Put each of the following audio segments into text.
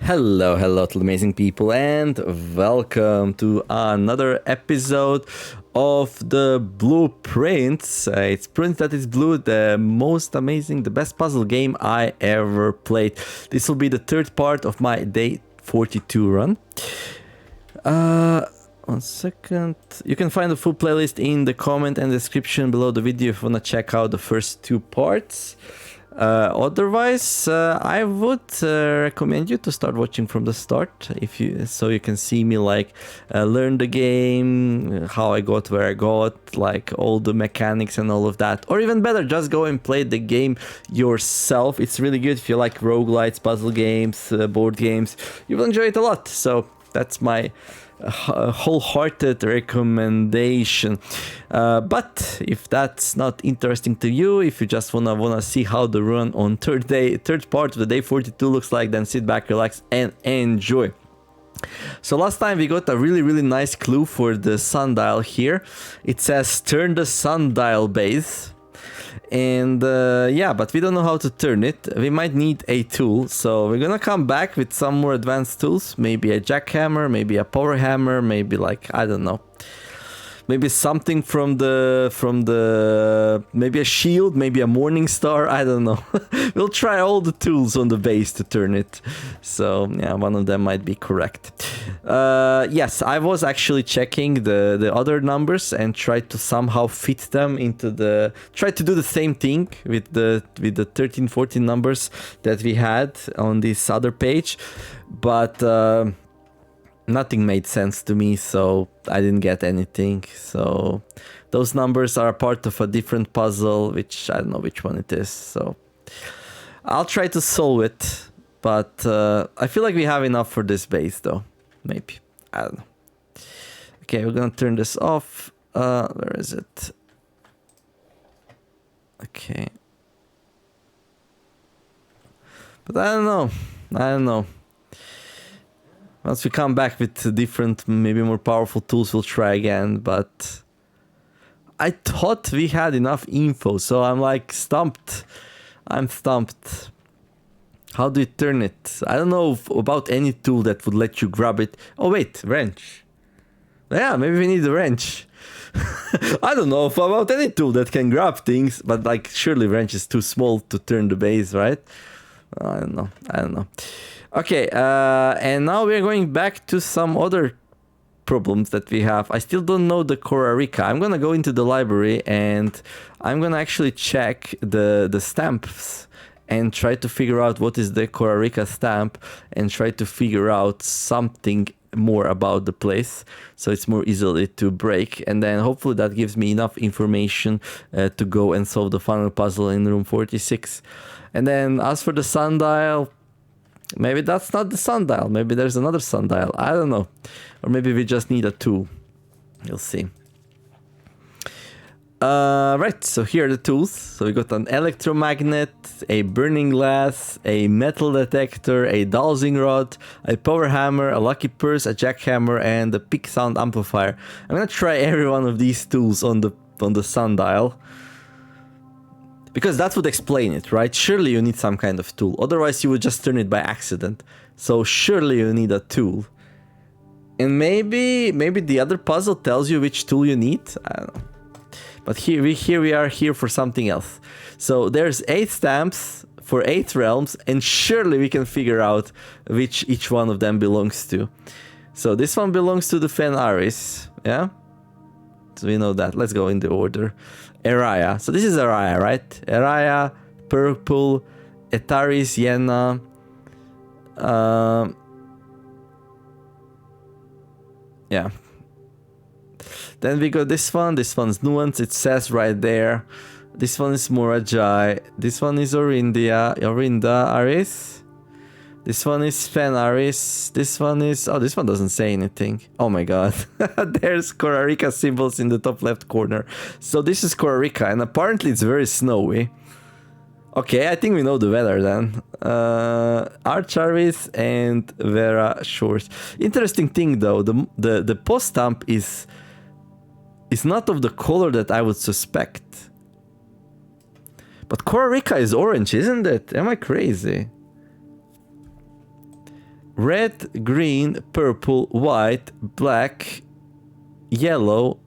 Hello to the amazing people, and welcome to another episode of the Blueprints. It's Prince That Is Blue, the most amazing, the best puzzle game I ever played. This will be the third part of my day 42 run. 1 second. You can find the full playlist in the comment and description below the video if you want to check out the first two parts. Otherwise, I would recommend you to start watching from the start, so you can see me learn the game, how I got where I got, like all the mechanics and all of that. Or even better, just go and play the game yourself. It's really good if you like roguelites, puzzle games, board games. You will enjoy it a lot. So that's my wholehearted recommendation. But if that's not interesting to you, if you just wanna see how the run on third part of the day 42 looks like, then sit back, relax, and enjoy. So last time we got a really nice clue for the sundial here. It says turn the sundial base. And yeah, but we don't know how to turn it. We might need a tool, so we're gonna come back with some more advanced tools. Maybe a jackhammer, maybe a power hammer, maybe I don't know, maybe something from the maybe a shield, maybe a morning star, I don't know. We'll try all the tools on the base to turn it. So yeah, one of them might be correct. Yes, I was actually checking the other numbers and tried to somehow fit them into try to do the same thing with the 13, 14 numbers that we had on this other page, but nothing made sense to me, so I didn't get anything. So those numbers are a part of a different puzzle, which I don't know which one it is. So I'll try to solve it, but I feel like we have enough for this base though. Maybe. I don't know. Okay, we're gonna turn this off. Where is it? Okay. But I don't know. Once we come back with different, maybe more powerful tools, we'll try again. But I thought we had enough info, so I'm stumped. I'm stumped. How do you turn it? I don't know about any tool that would let you grab it. Oh wait, wrench. Yeah, maybe we need a wrench. I don't know about any tool that can grab things, but surely wrench is too small to turn the base, right? I don't know. Okay, and now we're going back to some other problems that we have. I still don't know the Korarika. I'm gonna go into the library and I'm gonna actually check the stamps and try to figure out what is the Korarika stamp and try to figure out something more about the place so it's more easily to break, and then hopefully that gives me enough information to go and solve the final puzzle in room 46. And then as for the sundial, maybe that's not the sundial, maybe there's another sundial, I don't know, or maybe we just need a tool. You'll see. Right, so here are the tools. So we got an electromagnet, a burning glass, a metal detector, a dowsing rod, a power hammer, a lucky purse, a jackhammer, and a peak sound amplifier. I'm gonna try every one of these tools on the sundial, because that would explain it, right? Surely you need some kind of tool, otherwise you would just turn it by accident. So surely you need a tool. And maybe the other puzzle tells you which tool you need, I don't know. But here we are here for something else. So there's 8 stamps for 8 realms, and surely we can figure out which each one of them belongs to. So this one belongs to the Fenaris, yeah? So we know that. Let's go in the order. Eraya. So this is Eraya, right? Eraya, Purple, Etaris, Yenna. Yeah. Then we got this one. This one's Nuance. It says right there. This one is Morajai. This one is Orinda Aris. This one is Fenaris. This one is... Oh, this one doesn't say anything. Oh my god. There's Korarika symbols in the top left corner. So this is Korarika, and apparently it's very snowy. Okay, I think we know the weather then. Archaris and Vera Shores. Interesting thing though, the post stamp is not of the color that I would suspect. But Korarika is orange, isn't it? Am I crazy? red, green, purple, white, black, yellow,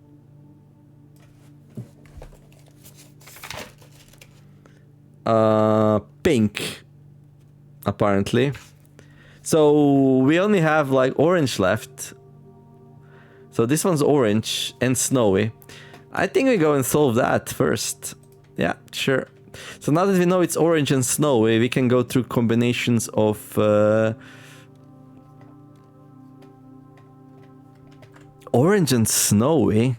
pink, apparently. So we only have like orange left. So this one's orange and snowy. I think we go and solve that first. Yeah, sure. So now that we know it's orange and snowy, we can go through combinations of orange and snowy.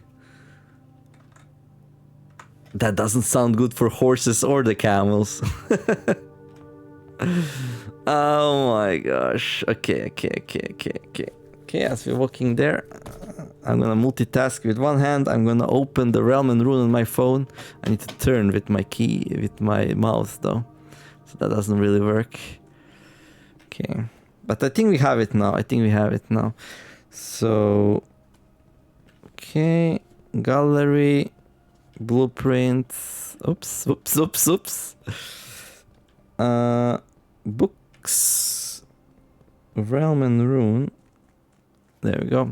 That doesn't sound good for horses or the camels. Oh my gosh. Okay, as we're walking there, I'm gonna multitask with one hand. I'm gonna open the realm and rune on my phone. I need to turn with my key, with my mouse though. So that doesn't really work. Okay. But I think we have it now. So... okay. Gallery. Blueprints. Oops. Books. Realm and rune. There we go.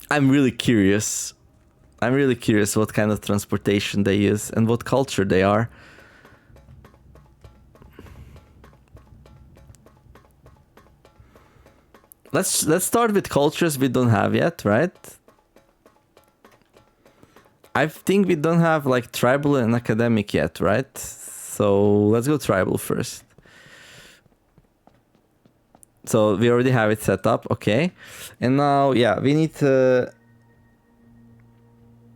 I'm really curious what kind of transportation they use and what culture they are. Let's start with cultures we don't have yet, right? I think we don't have like tribal and academic yet, right? So let's go tribal first. So we already have it set up, okay. And now, yeah, we need to...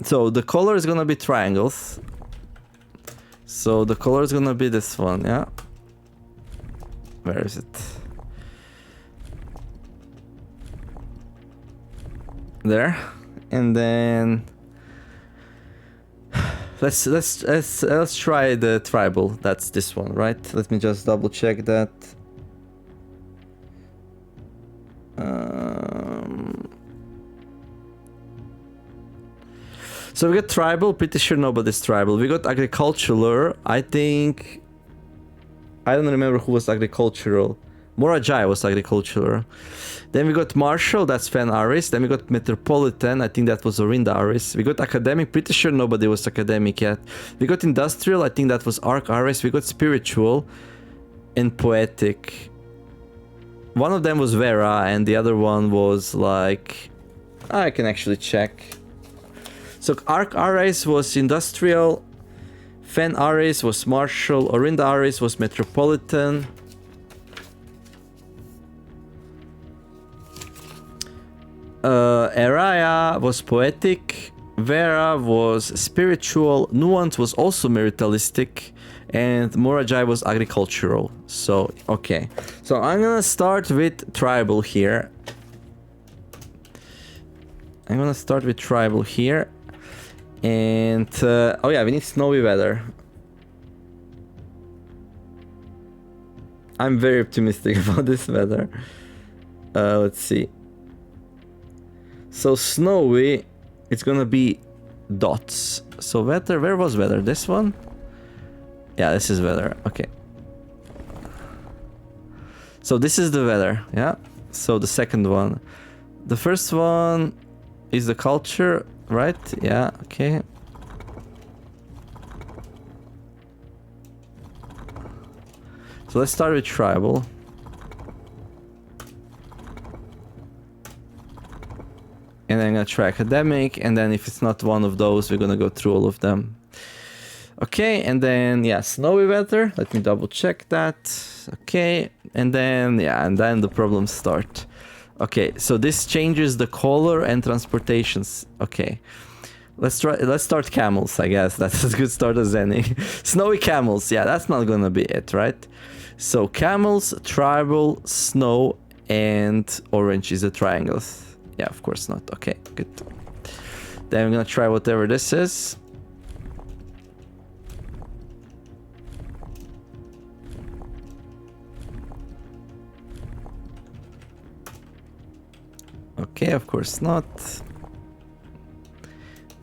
so the color is gonna be triangles. So the color is gonna be this one, yeah. Where is it? There. And then... let's try the tribal. That's this one, right? Let me just double check that. So we got tribal, pretty sure nobody's tribal. We got agricultural, I think... I don't remember who was agricultural. Morajai was agricultural. Then we got martial, that's Fen Aris. Then we got metropolitan, I think that was Orinda Aris. We got academic, pretty sure nobody was academic yet. We got industrial, I think that was Arc Aris. We got spiritual and poetic. One of them was Vera and the other one was like... I can actually check. So Arc Aris was industrial, Fen Aris was martial, Orinda Aris was metropolitan. Araya was poetic, Vera was spiritual, Nuance was also meritalistic, and Morajai was agricultural. So, okay. So I'm gonna start with tribal here. And, oh yeah, we need snowy weather. I'm very optimistic about this weather. Let's see. So snowy, it's gonna be dots. So weather, where was weather? This one? Yeah, this is weather, okay. So this is the weather, yeah? So the second one. The first one is the culture, right? Yeah, okay. So let's start with tribal. And then I'm gonna try academic, and then if it's not one of those, we're gonna go through all of them. Okay, and then, yeah, snowy weather. Let me double check that. Okay, and then, yeah, and then the problems start. Okay, so this changes the color and transportations. Okay, let's start camels, I guess. That's as good start as any. Snowy camels, yeah, that's not gonna be it, right? So camels, tribal, snow, and orange is the triangles. Yeah, of course not. Okay, good. Then I'm gonna try whatever this is. Okay, of course not.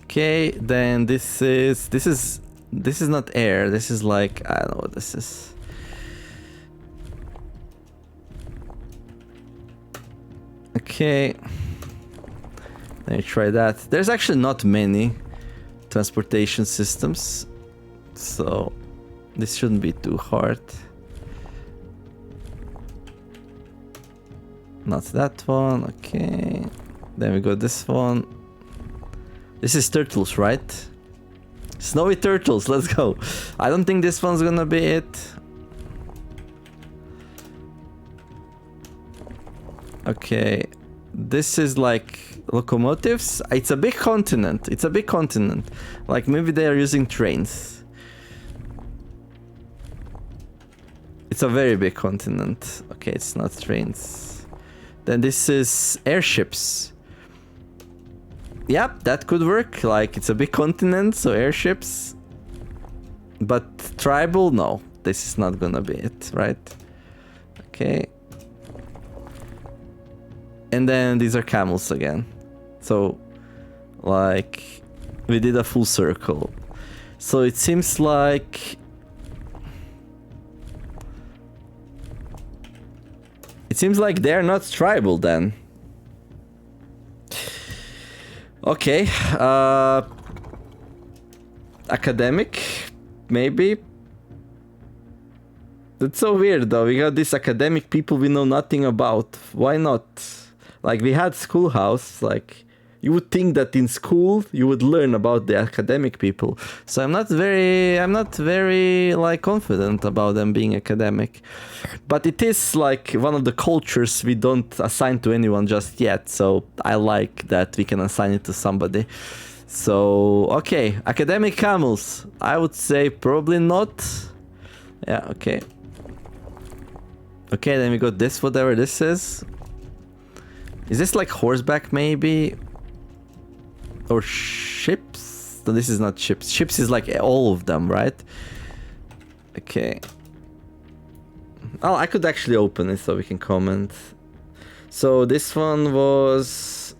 Okay, then this is not air. This is like, I don't know what this is. Okay. Let me try that. There's actually not many transportation systems, so this shouldn't be too hard. Not that one, okay. Then we got this one. This is turtles, right? Snowy turtles, let's go. I don't think this one's gonna be it. Okay, this is like locomotives. It's a big continent. It's a big continent. Like maybe they are using trains. It's a very big continent. Okay, it's not trains. Then this is airships. Yep, that could work. Like it's a big continent, so airships. But tribal, no. This is not gonna be it, right? Okay. And then these are camels again. So, like, we did a full circle. So it seems like... It seems like they're not tribal then. Okay. Academic, maybe. That's so weird though. We got these academic people we know nothing about. Why not? Like we had schoolhouse, like you would think that in school you would learn about the academic people. So I'm not very like confident about them being academic. But it is like one of the cultures we don't assign to anyone just yet. So I like that we can assign it to somebody. So okay, academic camels. I would say probably not. Yeah, okay. Okay, then we got this, whatever this is. Is this like horseback maybe? Or ships? No, this is not ships. Ships is like all of them, right? Okay. Oh, I could actually open it so we can comment. So this one was...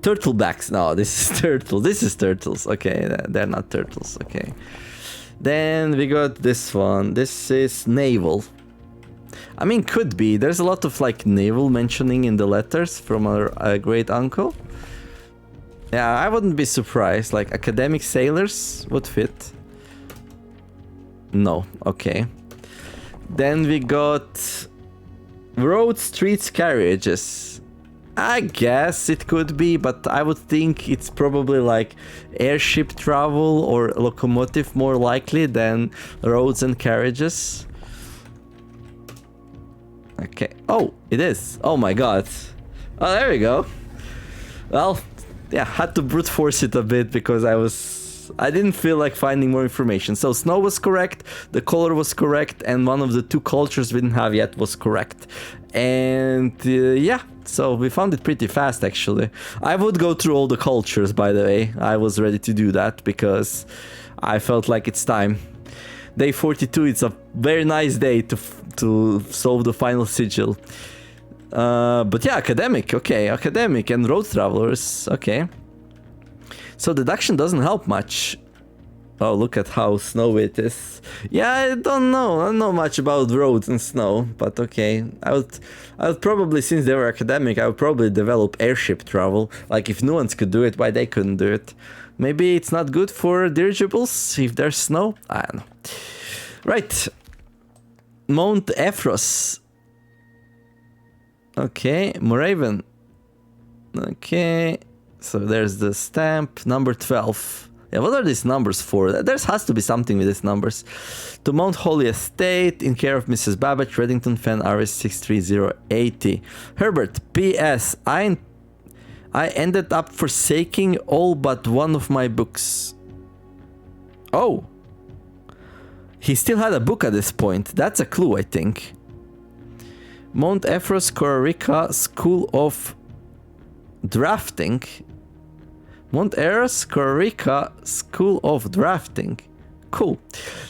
Turtlebacks. No, this is turtles. This is turtles. Okay, they're not turtles. Okay. Then we got this one. This is naval. I mean, could be. There's a lot of like naval mentioning in the letters from our great uncle. Yeah, I wouldn't be surprised. Like academic sailors would fit. No, okay. Then we got road, streets, carriages. I guess it could be, but I would think it's probably like airship travel or locomotive more likely than roads and carriages. Okay. Oh, it is. Oh my god. Oh, there we go. Well, yeah, had to brute force it a bit because I didn't feel like finding more information. So snow was correct, the color was correct, and one of the two cultures we didn't have yet was correct. And yeah, so we found it pretty fast actually. I would go through all the cultures, by the way. I was ready to do that because I felt like it's time. Day 42, it's a very nice day to solve the final sigil. But yeah, academic, okay, academic and road travelers, okay. So deduction doesn't help much. Oh, look at how snowy it is. Yeah, I don't know much about roads and snow, but okay. I would probably, since they were academic, I would probably develop airship travel. Like if nuance could do it, why they couldn't do it? Maybe it's not good for dirigibles if there's snow? I don't know. Right. Mount Ephros. Okay, Moraven. Okay. So there's the stamp, number 12. Yeah, what are these numbers for? There has to be something with these numbers. To Mount Holy Estate, in care of Mrs. Babbage, Reddington, Fen, RS 63080. Herbert, P.S. I ended up forsaking all but one of my books. Oh. He still had a book at this point. That's a clue, I think. Mount Ephros, Korarica, School of Drafting. Mount Eros, Korarica, School of Drafting. Cool.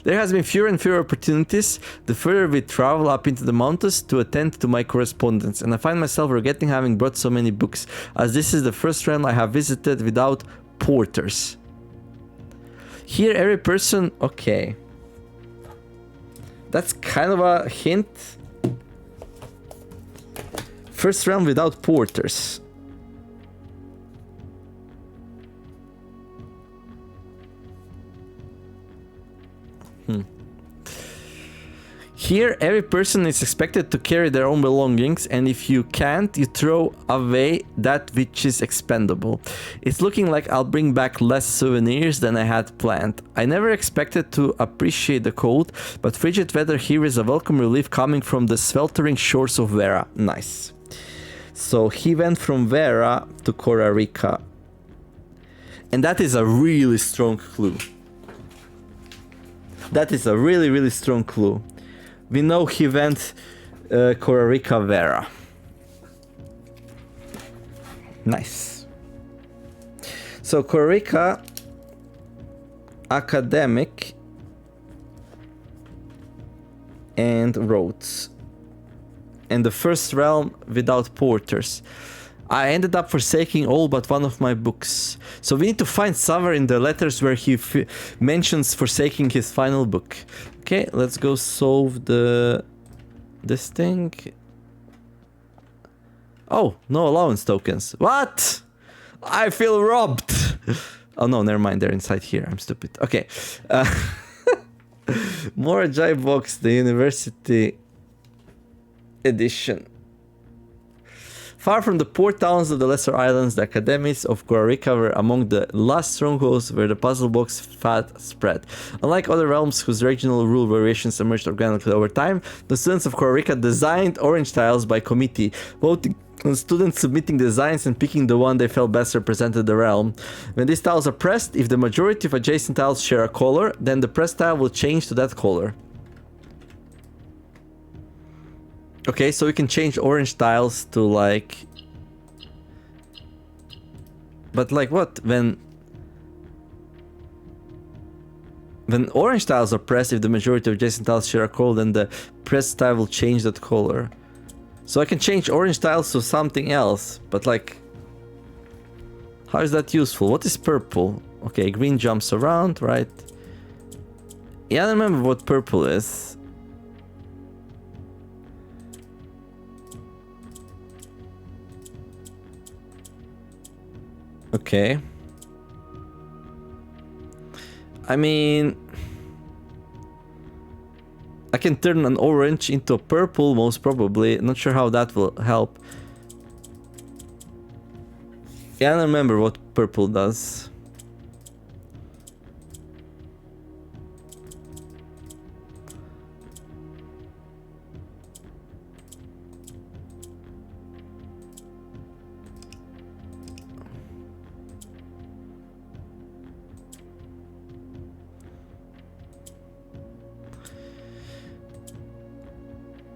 There has been fewer and fewer opportunities the further we travel up into the mountains to attend to my correspondence, and I find myself regretting having brought so many books, as this is the first realm I have visited without porters. Here every person... Okay. That's kind of a hint. first realm without porters. Here, every person is expected to carry their own belongings, and if you can't, you throw away that which is expendable. It's looking like I'll bring back less souvenirs than I had planned. I never expected to appreciate the cold, but frigid weather here is a welcome relief coming from the sweltering shores of Vera. Nice. So he went from Vera to Costa Rica. And that is a really strong clue. That is a really, really strong clue. We know he went Costa Rica Vera. Nice. So Costa Rica academic and roads. And the first realm without porters. I ended up forsaking all but one of my books. So we need to find somewhere in the letters where he mentions forsaking his final book. Okay, let's go solve this thing. Oh, no allowance tokens. What? I feel robbed. Oh no, never mind. They're inside here. I'm stupid. Okay. More Jai box, the university edition. Far from the port towns of the lesser islands, the academies of Costa Rica were among the last strongholds where the puzzle box fat spread. Unlike other realms whose regional rule variations emerged organically over time, the students of Costa Rica designed orange tiles by committee, voting on students submitting designs and picking the one they felt best represented the realm. When these tiles are pressed, if the majority of adjacent tiles share a color, then the pressed tile will change to that color. Okay, so we can change orange tiles to like... But like what? When orange tiles are pressed, if the majority of adjacent tiles share a color, then the pressed tile will change that color. So I can change orange tiles to something else, but like... How is that useful? What is purple? Okay, green jumps around, right? Yeah, I don't remember what purple is. Okay. I mean... I can turn an orange into a purple, most probably. Not sure how that will help. Yeah, I don't remember what purple does.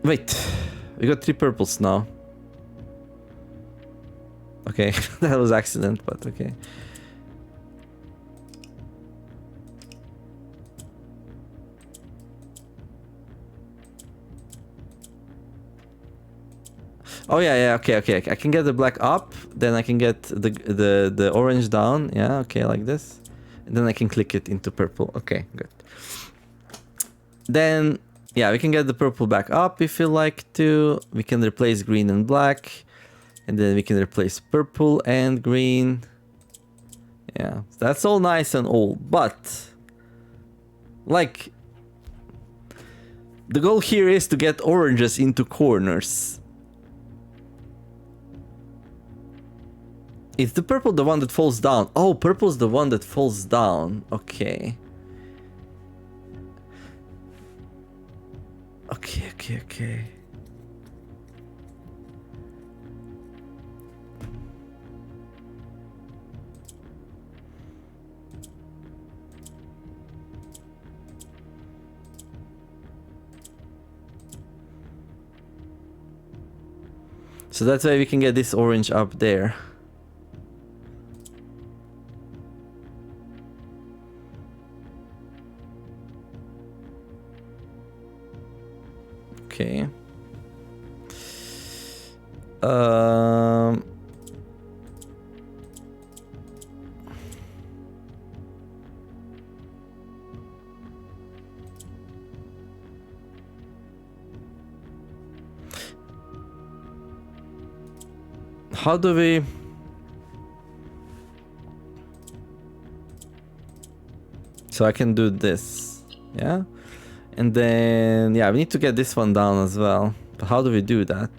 Wait, we got 3 purples now. Okay, that was accident, but okay. Oh yeah, okay. I can get the black up, then I can get the orange down. Yeah, okay, like this. And then I can click it into purple. Okay, good. Then, yeah, we can get the purple back up if you like to. We can replace green and black. And then we can replace purple and green. Yeah, that's all nice and all. But, like, the goal here is to get oranges into corners. Is the purple the one that falls down? Oh, purple's the one that falls down. Okay. Okay. So that's why we can get this orange up there. Okay. How do we... So I can do this, yeah? And then, yeah, we need to get this one down as well. But how do we do that?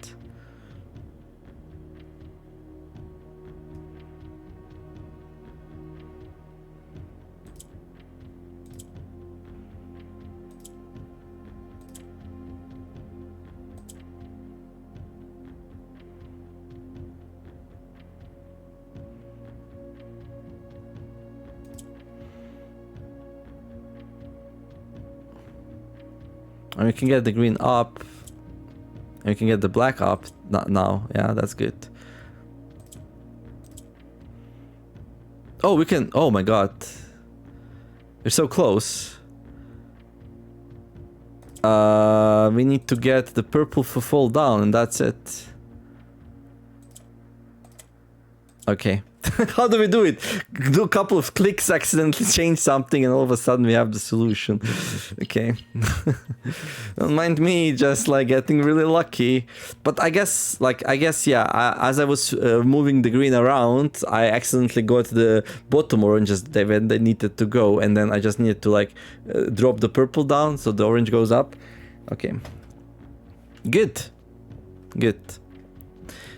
And we can get the green up. And we can get the black up. Not now. Yeah, that's good. Oh, we can... Oh my god. We're so close. We need to get the purple to fall down and that's it. Okay. How do we do it? Do a couple of clicks, accidentally change something, and all of a sudden we have the solution. Okay. Don't mind me, just like getting really lucky. But I guess, yeah, as I was moving the green around, I accidentally got the bottom oranges when they needed to go, and then I just needed to like drop the purple down so the orange goes up. Okay. Good. Good.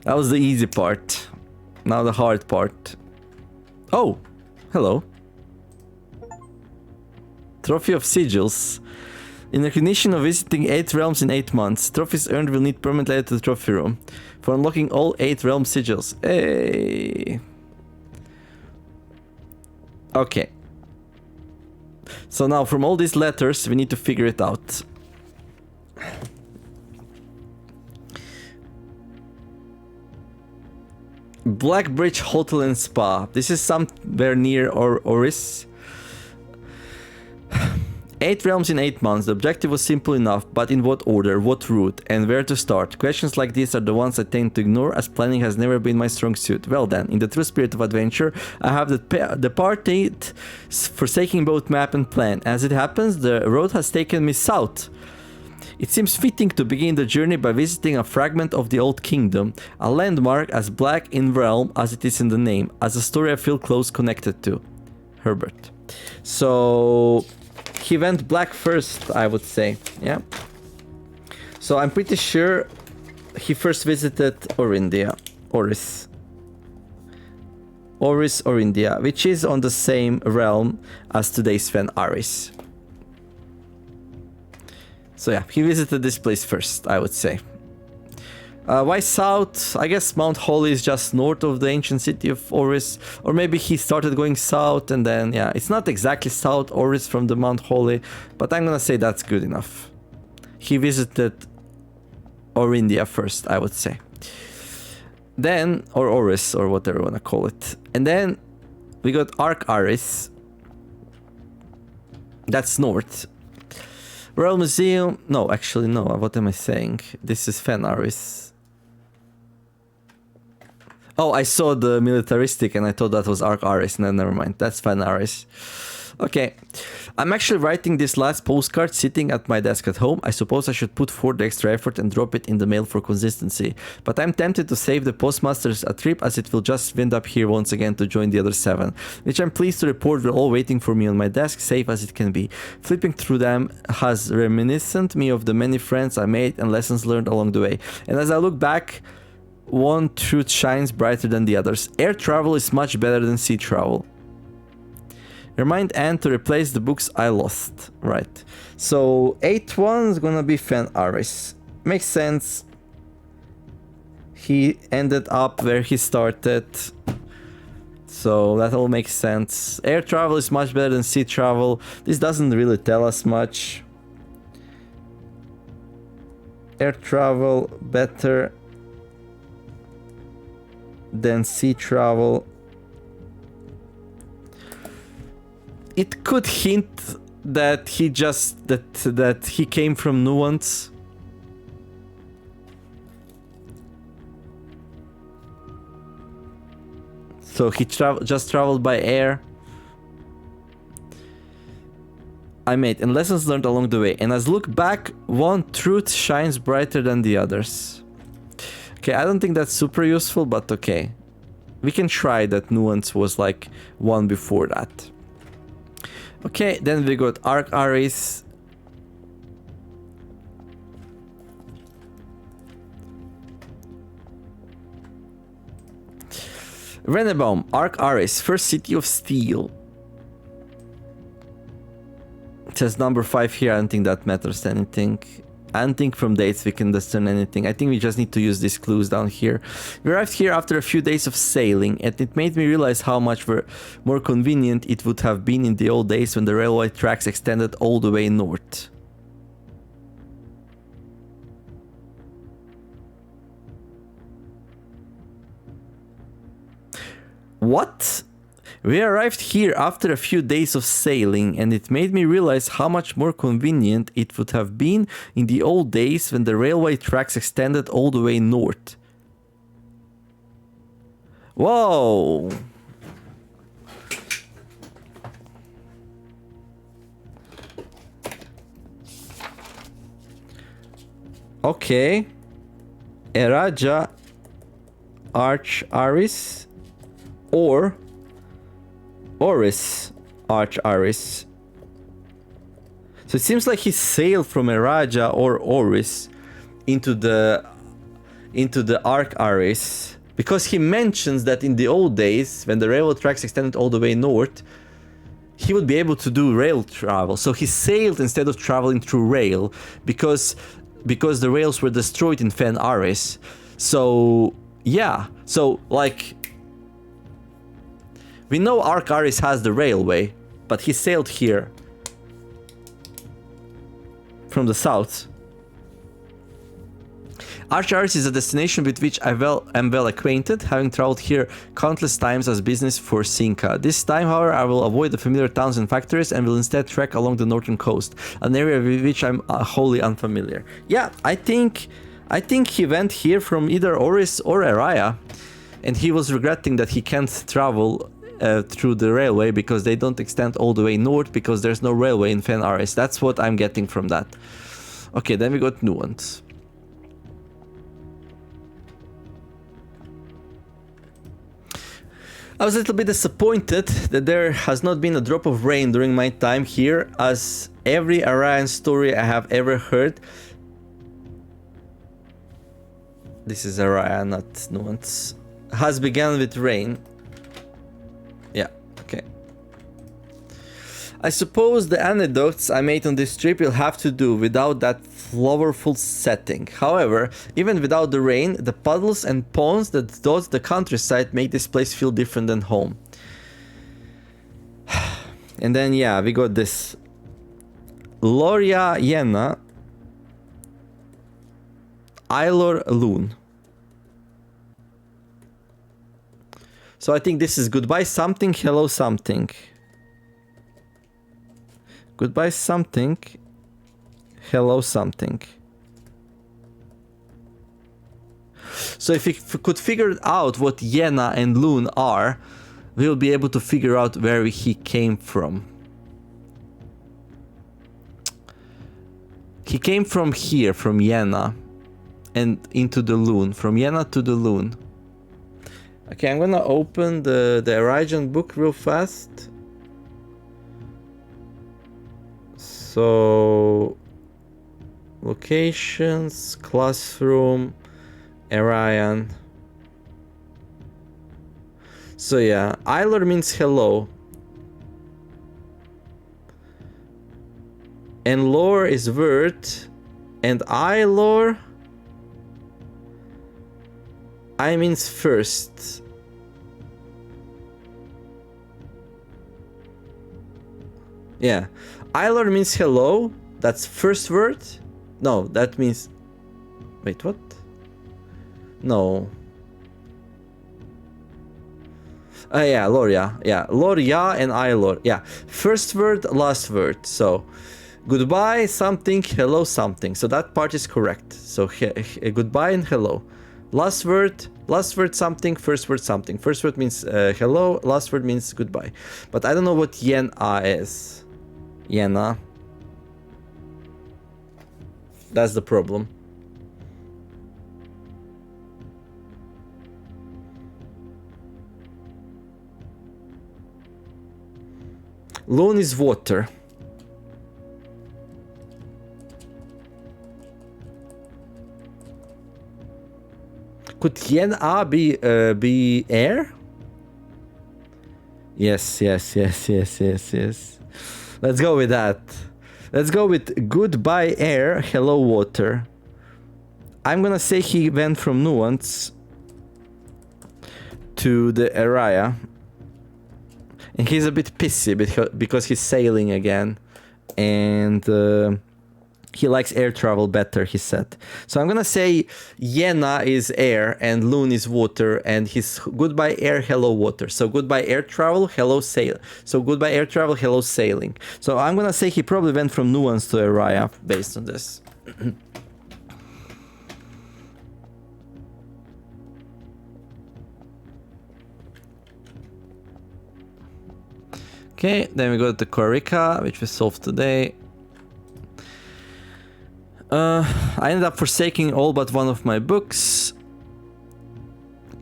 That was the easy part. Now the hard part. Oh, hello. Trophy of Sigils. In recognition of visiting 8 realms in 8 months, trophies earned will need permanent added to the trophy room. For unlocking all 8 realm sigils. Hey. Okay. So now from all these letters, we need to figure it out. Blackbridge Hotel and Spa. This is somewhere near Oris. 8 realms in 8 months. The objective was simple enough, but in what order, what route, and where to start? Questions like these are the ones I tend to ignore, as planning has never been my strong suit. Well then, in the true spirit of adventure, I have departed, forsaking both map and plan. As it happens, the road has taken me south. It seems fitting to begin the journey by visiting a fragment of the old kingdom, a landmark as black in realm as it is in the name, as a story I feel close connected to. Herbert. So he went black first, I would say, yeah. So I'm pretty sure he first visited Orindia, Oris, Orindia, which is on the same realm as today's Fen Aris. So yeah, he visited this place first, I would say. Why south? I guess Mount Holy is just north of the ancient city of Oris. Or maybe he started going south and then, yeah, it's not exactly south Oris from the Mount Holy, but I'm gonna say that's good enough. He visited Orindia first, I would say. Then, or Oris, or whatever you wanna call it. And then we got Ark Aris. That's north. Royal Museum. No, actually, no. What am I saying? This is Fen Aris. Oh, I saw the militaristic and I thought that was Ark Aris. No, never mind. That's Fen Aris. Okay. I'm actually writing this last postcard sitting at my desk at home. I suppose I should put forth the extra effort and drop it in the mail for consistency. But I'm tempted to save the postmasters a trip, as it will just wind up here once again to join the other 7, which I'm pleased to report were all waiting for me on my desk, safe as it can be. Flipping through them has reminiscent me of the many friends I made and lessons learned along the way. And as I look back, one truth shines brighter than the others. Air travel is much better than sea travel. Remind Anne to replace the books I lost. Right. So 8-1 is gonna be Fen Aris. Makes sense. He ended up where he started. So that all makes sense. Air travel is much better than sea travel. This doesn't really tell us much. Air travel better than sea travel. It could hint that he just that he came from Nuance. So he just traveled by air. I made and lessons learned along the way. And as look back, one truth shines brighter than the others. Okay, I don't think that's super useful, but okay. We can try that nuance was like one before that. Okay, then we got Arc Aris. Renebaum, Arc Aris, first city of steel. It says number 5 here. I don't think that matters anything. I don't think from dates we can discern anything. I think we just need to use these clues down here. We arrived here after a few days of sailing, and it made me realize how much more convenient it would have been in the old days when the railway tracks extended all the way north. What? We arrived here after a few days of sailing, and it made me realize how much more convenient it would have been in the old days when the railway tracks extended all the way north. Whoa! Okay. Eraja Arch Aris or Oris Arch Aris. So it seems like he sailed from Eraja or Oris into the Arc Aris, because he mentions that in the old days when the railroad tracks extended all the way north, he would be able to do rail travel. So he sailed instead of traveling through rail because the rails were destroyed in Fen Aris. So yeah, so like we know Arc Aris has the railway, but he sailed here from the south. Arch Aris is a destination with which I am well acquainted, having traveled here countless times as business for Sinca. This time, however, I will avoid the familiar towns and factories and will instead trek along the northern coast, an area with which I'm wholly unfamiliar. Yeah, I think he went here from either Oris or Araya, and he was regretting that he can't travel through the railway because they don't extend all the way north because there's no railway in Fen Aris. That's what I'm getting from that. Okay, then we got nuance. I was a little bit disappointed that there has not been a drop of rain during my time here, as every Arayan story I have ever heard. This is Araya, not nuance. Has begun with rain. Yeah, okay. I suppose the anecdotes I made on this trip will have to do without that flowerful setting. However, even without the rain, the puddles and ponds that dot the countryside make this place feel different than home. And then yeah, we got this Loria Yena Ailor Loon. So I think this is goodbye something, hello something. Goodbye something, hello something. So if we could figure out what Yena and Loon are, we'll be able to figure out where he came from. He came from here, from Yena, and into the Loon. From Yena to the Loon. Okay, I'm gonna open the Arajan book real fast. So, locations, classroom, Arayan. So yeah, Ailor means hello. And lore is word. And Ailor, I means first. Yeah. Ailor means hello. That's first word. No, that means... Wait, what? No. Yeah, Loria. Yeah, Loria and Ailor. Yeah, first word, last word. So, goodbye, something, hello, something. So that part is correct. So, goodbye and hello. Last word, something, first word, something. First word means hello, last word means goodbye. But I don't know what Yena is. Yena. That's the problem. Loon is water. Could Yen-A be air? Yes. Let's go with that. Let's go with goodbye air, hello water. I'm gonna say he went from Nuance to the area. And he's a bit pissy because he's sailing again. And he likes air travel better, he said. So I'm gonna say Yena is air and Loon is water, and his goodbye air, hello water. So goodbye air travel, hello sail. So goodbye air travel, hello sailing. So I'm gonna say he probably went from Nuance to Araya based on this. Okay, then we go to Korika, which we solved today. I ended up forsaking all but one of my books.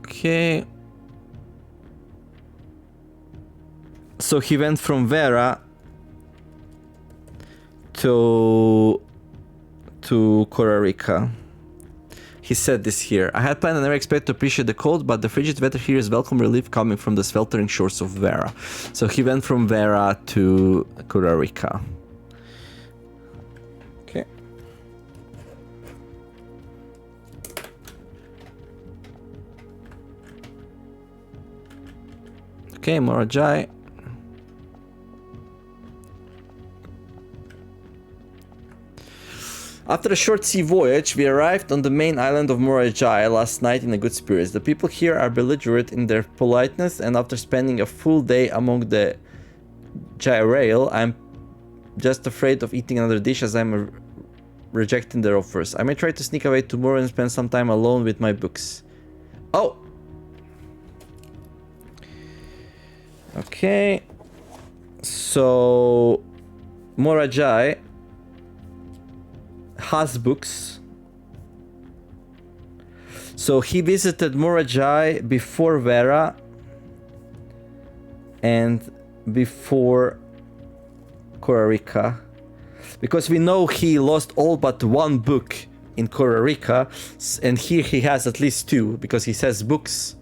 Okay. So he went from Vera to Korarika. He said this here. I had planned and never expected to appreciate the cold, but the frigid weather here is welcome relief coming from the sweltering shores of Vera. So he went from Vera to Korarika. Okay. Okay, Morajai. After a short sea voyage, we arrived on the main island of Morajai last night in a good spirits. The people here are belligerent in their politeness, and after spending a full day among the Gyrail, I'm just afraid of eating another dish as I'm rejecting their offers. I may try to sneak away tomorrow and spend some time alone with my books. Oh! Okay. So... Morajai has books. So he visited Morajai before Vera and before Korarika, because we know he lost all but one book in Korarika, and here he has at least two because he says books.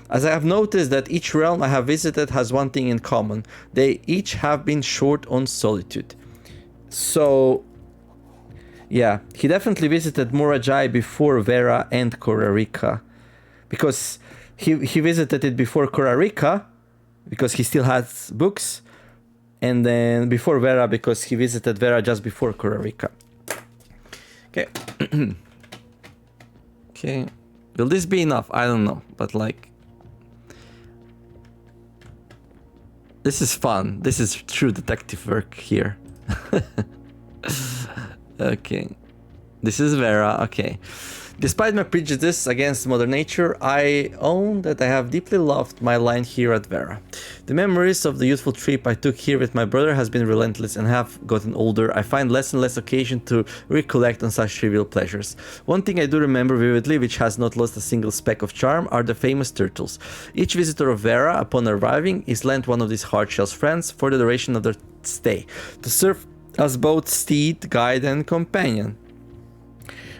As I have noticed that each realm I have visited has one thing in common. They each have been short on solitude. So yeah, he definitely visited Morajai before Vera and Korarika, because he visited it before Korarika because he still has books, and then before Vera because he visited Vera just before Korarika. Okay. Okay. Will this be enough? I don't know, but like, this is fun. This is true detective work here. Okay. This is Vera. Okay. Despite my prejudice against Mother Nature, I own that I have deeply loved my line here at Vera. The memories of the youthful trip I took here with my brother has been relentless, and have gotten older. I find less and less occasion to recollect on such trivial pleasures. One thing I do remember vividly, which has not lost a single speck of charm, are the famous turtles. Each visitor of Vera, upon arriving, is lent one of these hardshell's friends for the duration of their stay, to serve as both steed, guide, and companion.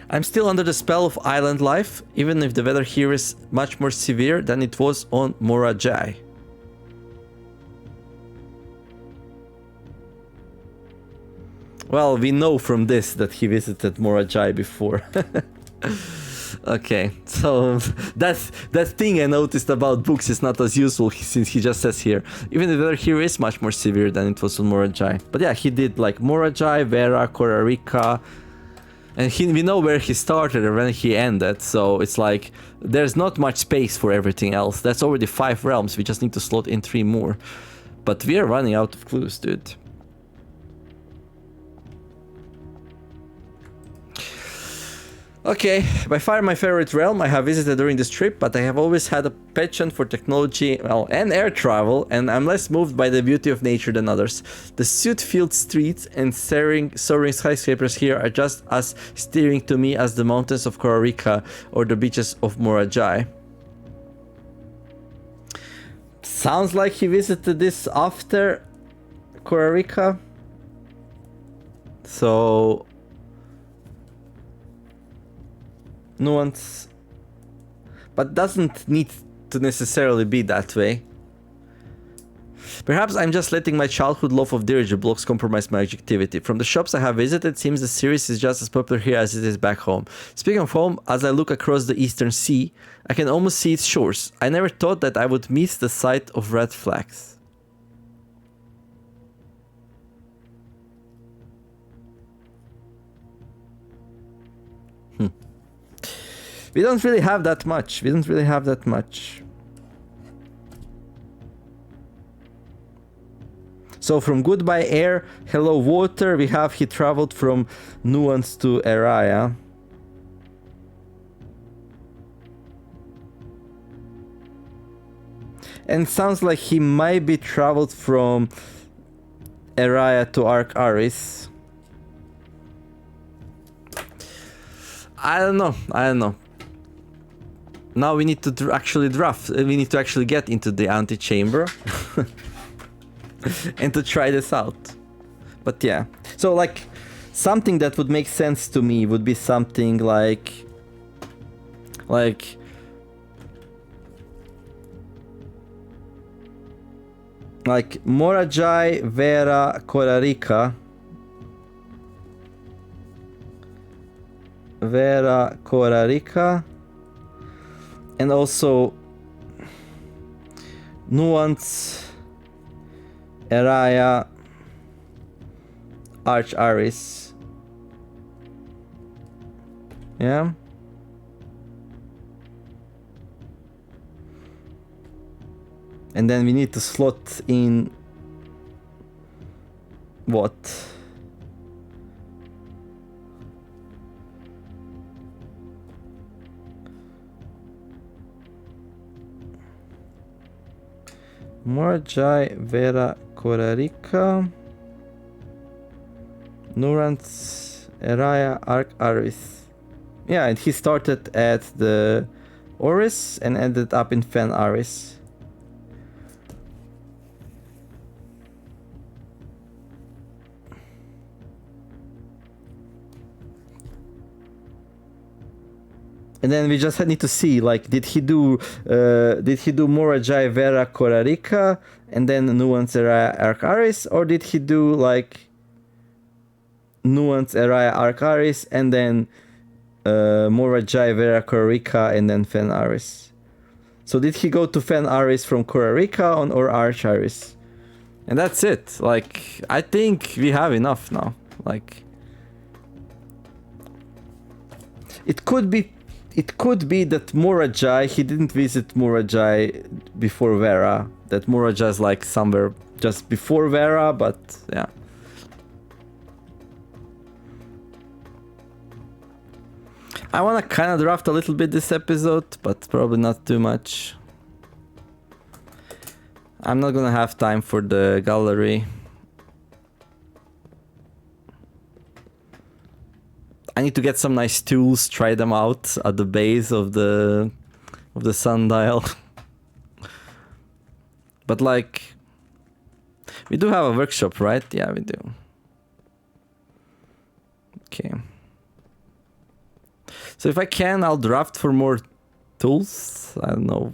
I'm still under the spell of island life, even if the weather here is much more severe than it was on Morajai. Well, we know from this that he visited Morajai before. Okay, so that thing I noticed about books is not as useful, since he just says here, even the weather here is much more severe than it was on Morajai. But yeah, he did like Morajai, Vera, Korarika, and we know where he started and when he ended, so it's like there's not much space for everything else. That's already 5 realms, we just need to slot in 3 more. But we are running out of clues, dude. Okay, by far my favorite realm I have visited during this trip, but I have always had a penchant for technology, well, and air travel, and I'm less moved by the beauty of nature than others. The soot-filled streets and soaring skyscrapers here are just as stirring to me as the mountains of Korarika or the beaches of Morajai. Sounds like he visited this after Korarica. So nuance, but doesn't need to necessarily be that way. Perhaps I'm just letting my childhood love of dirigible blocks compromise my objectivity. From the shops I have visited, it seems the series is just as popular here as it is back home. Speaking of home, as I look across the eastern sea, I can almost see its shores. I never thought that I would miss the sight of red flags. We don't really have that much. So from goodbye air, hello water, we have he traveled from Nuance to Eraya. And sounds like he might be traveled from Eraya to Arc Aris. I don't know. Now we need to actually draft. We need to actually get into the antechamber and to try this out. But yeah, so like something that would make sense to me would be something like Morajai, Vera, Korarica. Vera, Korarica. And also Nuance, Eraya, Arch Aris. Yeah. And then we need to slot in what? Morajai, Vera, Korarica, Nurance, Eraya, Arc Aris. Yeah, and he started at the Oris and ended up in Fen Aris. And then we just need to see, like, did he do Morajai, Vera, Korarica, and then Nuance, Eraya, Arc Aris, or did he do like Nuance, Eraya, Arc Aris, and then Morajai, Vera, Korarica, and then Fen Aris? So did he go to Fen Aris from Korarica or Arch Aris? And that's it. Like, I think we have enough now. Like, it could be that Morajai, he didn't visit Morajai before Vera. That Morajai is like somewhere just before Vera, but yeah. I want to kind of draft a little bit this episode, but probably not too much. I'm not gonna have time for the gallery. I need to get some nice tools, try them out at the base of the sundial. But like, we do have a workshop, right? Yeah, we do. Okay. So if I can, I'll draft for more tools. I don't know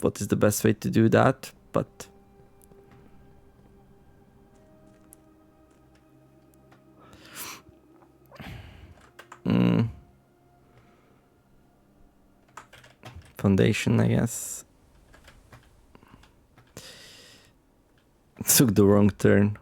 what is the best way to do that, but foundation, I guess. Took the wrong turn.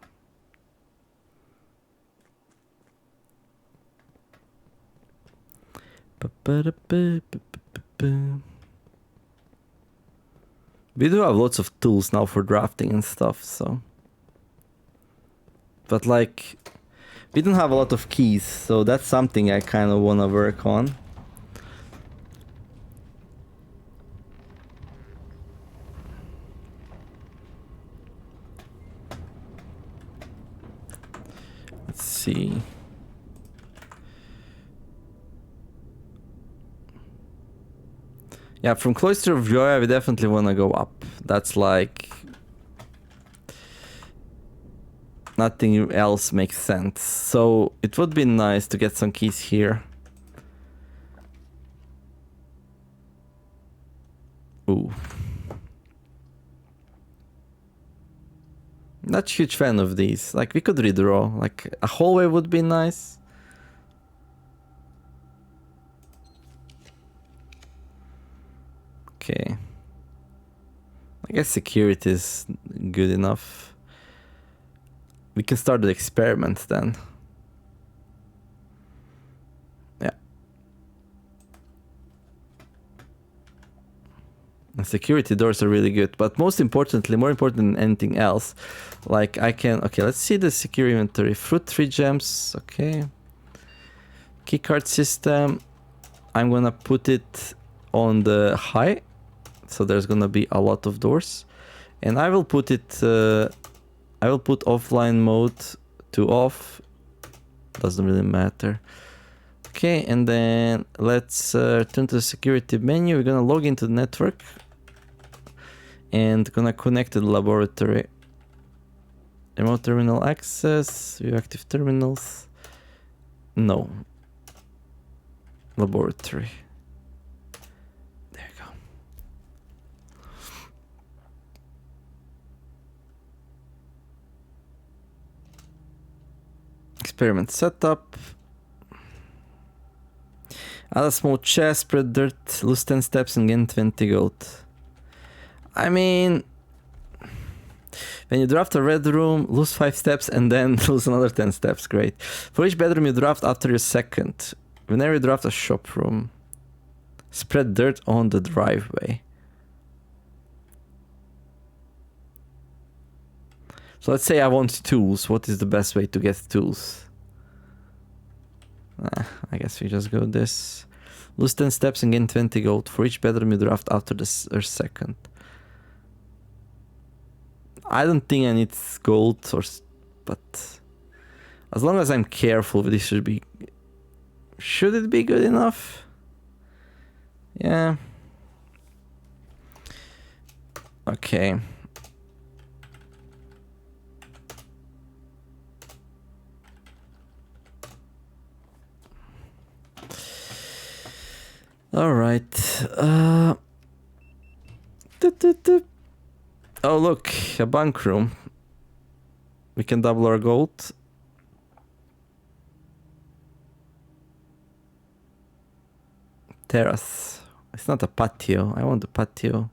We do have lots of tools now for drafting and stuff, so. But like, we don't have a lot of keys, so that's something I kind of want to work on. Let's see. Yeah, from Cloister of Joya, we definitely want to go up. That's like... nothing else makes sense. So it would be nice to get some keys here. Ooh. Not huge fan of these. Like, we could redraw. Like, a hallway would be nice. Okay. I guess security is good enough. We can start the experiment then. Yeah. And security doors are really good, but most importantly, more important than anything else, like I can, okay, let's see the secure inventory. Fruit 3 gems, okay. Keycard system, I'm gonna put it on the high, so there's gonna be a lot of doors. And I will put it, I will put offline mode to off, doesn't really matter. Okay, and then let's turn to the security menu. We're gonna log into the network and gonna connect to the laboratory. Remote terminal access, view active terminals. No. Laboratory. There you go. Experiment setup. Add a small chest, spread dirt, lose 10 steps and gain 20 gold. I mean, when you draft a red room, lose 5 steps and then lose another 10 steps. Great. For each bedroom you draft after your second, whenever you draft a shop room, spread dirt on the driveway. So let's say I want tools. What is the best way to get tools? I guess we just go this. Lose 10 steps and gain 20 gold for each bedroom you draft after the second. I don't think I need gold, but as long as I'm careful, this should be... Should it be good enough? Yeah. Okay. All right. Oh, look, a bunk room. We can double our gold. Terrace. It's not a patio. I want a patio.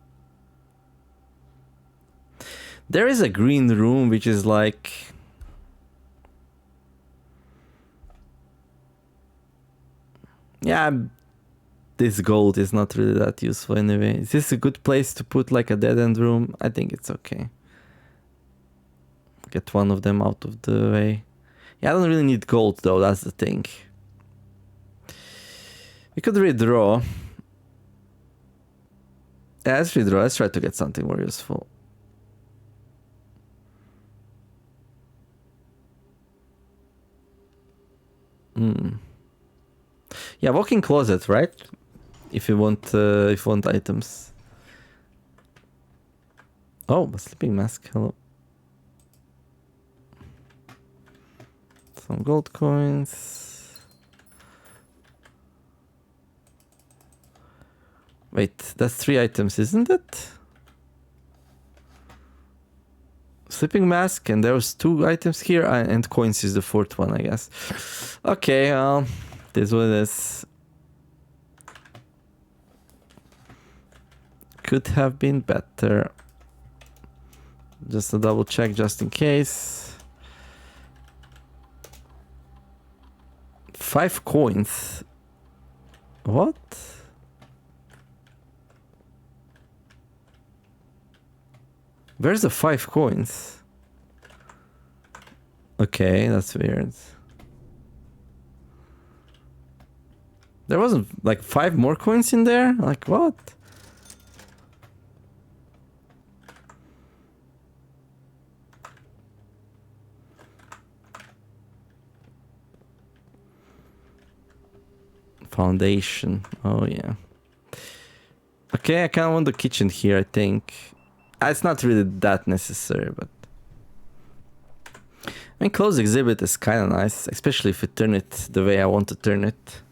There is a green room which is like... Yeah, this gold is not really that useful anyway. Is this a good place to put like a dead end room? I think it's okay. Get one of them out of the way. Yeah, I don't really need gold though, that's the thing. We could redraw. Yeah, let's redraw. Let's try to get something more useful. Yeah, walk-in closet, right? If you want items. Oh, a sleeping mask. Hello. Some gold coins. Wait, that's 3 items, isn't it? Sleeping mask, and there was 2 items here, and coins is the 4th one, I guess. Okay, this is what it is. Could have been better. Just a double check, just in case. 5 coins. What? Where's the 5 coins? Okay, that's weird. There wasn't like 5 more coins in there? Like what? Foundation. Oh yeah. Okay, I kind of want the kitchen here, I think. It's not really that necessary, but I mean, closed exhibit is kind of nice, especially if you turn it the way I want to turn it.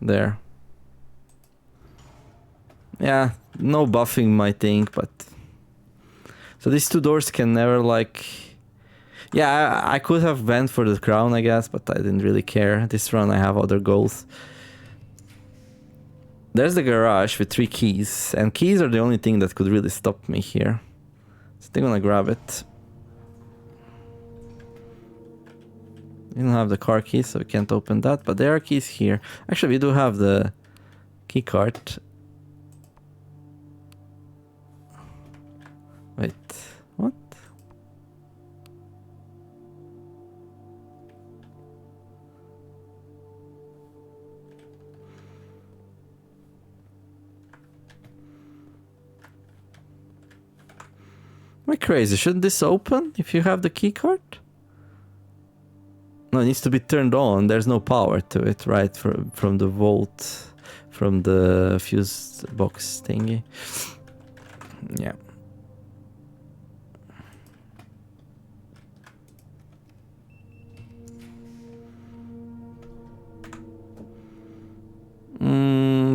There. Yeah, no buffing my thing, but... So these two doors can never, like... Yeah, I could have went for the crown, I guess, but I didn't really care. This run I have other goals. There's the garage with 3 keys, and keys are the only thing that could really stop me here. So I'm gonna grab it. We don't have the car key, so we can't open that, but there are keys here. Actually, we do have the key card. Wait, what? Am I crazy? Shouldn't this open if you have the key card? No, it needs to be turned on. There's no power to it, right? From the vault, from the fuse box thingy. Yeah.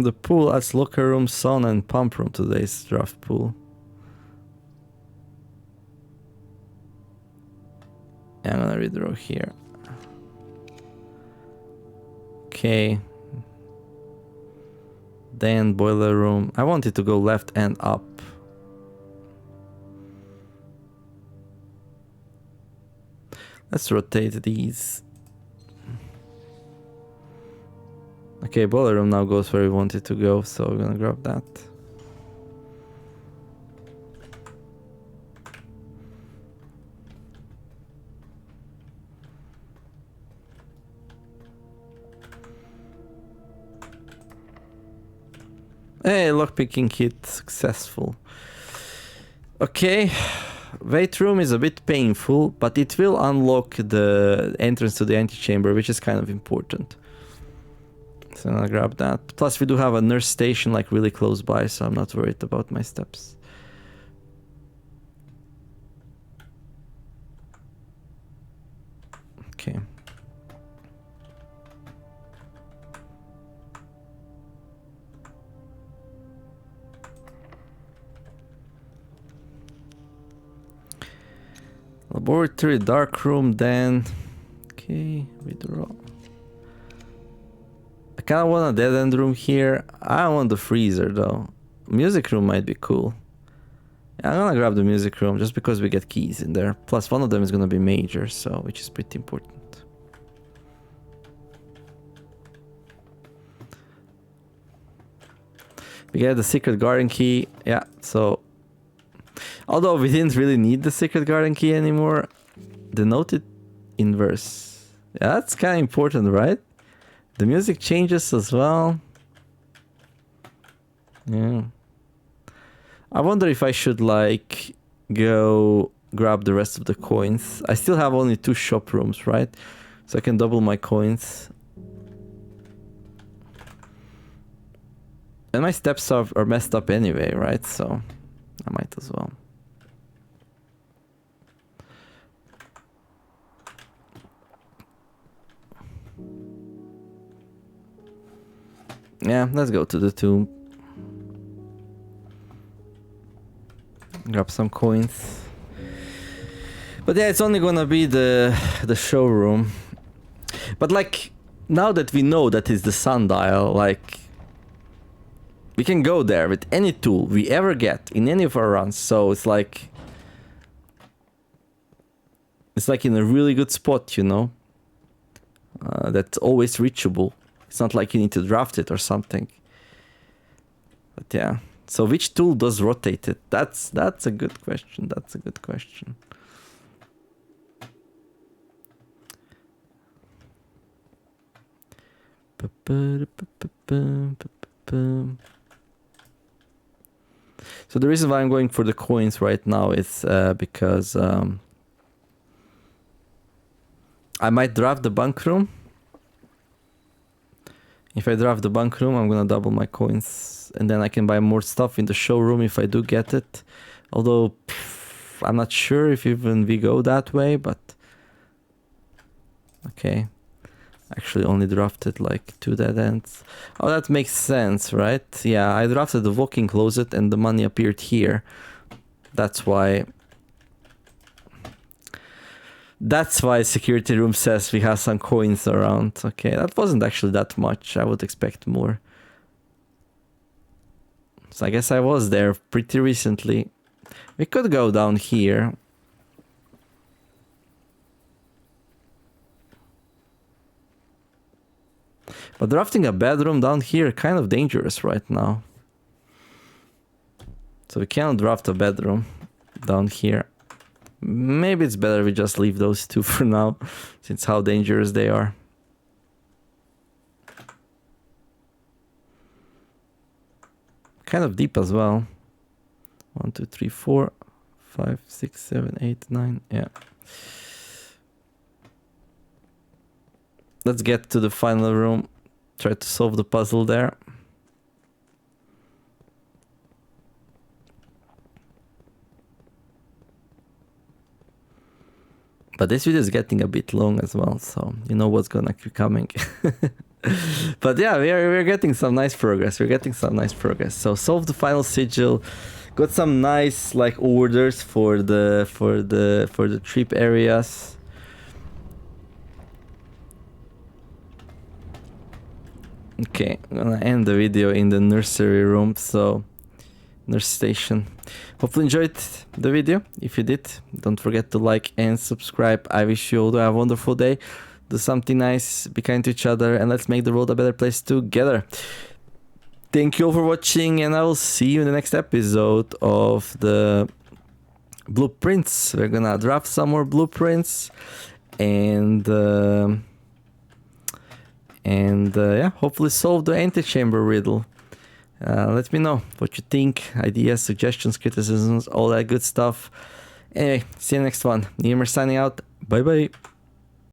The pool adds locker room, sauna, and pump room to today's draft pool. Yeah, I'm gonna redraw here. Okay. Then boiler room. I want it to go left and up. Let's rotate these. Okay, boiler room now goes where we want it to go, so we're gonna grab that. Hey, lockpicking kit successful. Okay, wait room is a bit painful, but it will unlock the entrance to the antechamber, which is kind of important. So I'm gonna grab that. Plus we do have a nurse station like really close by, so I'm not worried about my steps. Okay. Laboratory, dark room, then... Okay, withdraw. I kinda want a dead end room here. I want the freezer though. Music room might be cool. Yeah, I'm gonna grab the music room just because we get keys in there. Plus one of them is gonna be major, so which is pretty important. We get the secret garden key. Yeah, so... Although we didn't really need the secret garden key anymore, the noted inverse. Yeah, that's kind of important, right? The music changes as well. Yeah. I wonder if I should like go grab the rest of the coins. I still have only 2 shop rooms, right? So I can double my coins. And my steps are messed up anyway, right? So I might as well. Yeah, let's go to the tomb. Grab some coins. But yeah, it's only gonna be the showroom. But like, now that we know that is the sundial, like... We can go there with any tool we ever get in any of our runs, so it's like... It's like in a really good spot, you know? That's always reachable. It's not like you need to draft it or something. But yeah. So which tool does rotate it? That's a good question. That's a good question. So the reason why I'm going for the coins right now is because I might draft the bunk room. If I draft the bunk room, I'm gonna double my coins, and then I can buy more stuff in the showroom if I do get it. Although I'm not sure if even we go that way, but okay. Actually only drafted like 2 dead ends. Oh, that makes sense, right? Yeah, I drafted the walk-in closet and the money appeared here. That's why security room says we have some coins around. Okay, that wasn't actually that much. I would expect more. So I guess I was there pretty recently. We could go down here. But drafting a bedroom down here kind of dangerous right now. So we cannot draft a bedroom down here. Maybe it's better we just leave those two for now, since how dangerous they are. Kind of deep as well. 1, 2, 3, 4, 5, 6, 7, 8, 9. Yeah. Let's get to the final room. Try to solve the puzzle there. But this video is getting a bit long as well, so you know what's gonna be coming. But yeah, we're getting some nice progress. So solve the final sigil. Got some nice like orders for the trip areas. Okay, I'm gonna end the video in the nursery room, so nurse station. Hopefully enjoyed the video. If you did, don't forget to like and subscribe. I wish you all to have a wonderful day. Do something nice, be kind to each other, and let's make the world a better place together. Thank you all for watching, and I will see you in the next episode of the blueprints. We're gonna draft some more blueprints, and yeah, hopefully solve the antechamber riddle. Let me know what you think, ideas, suggestions, criticisms, all that good stuff. Anyway, see you next one. Niemer signing out. Bye bye.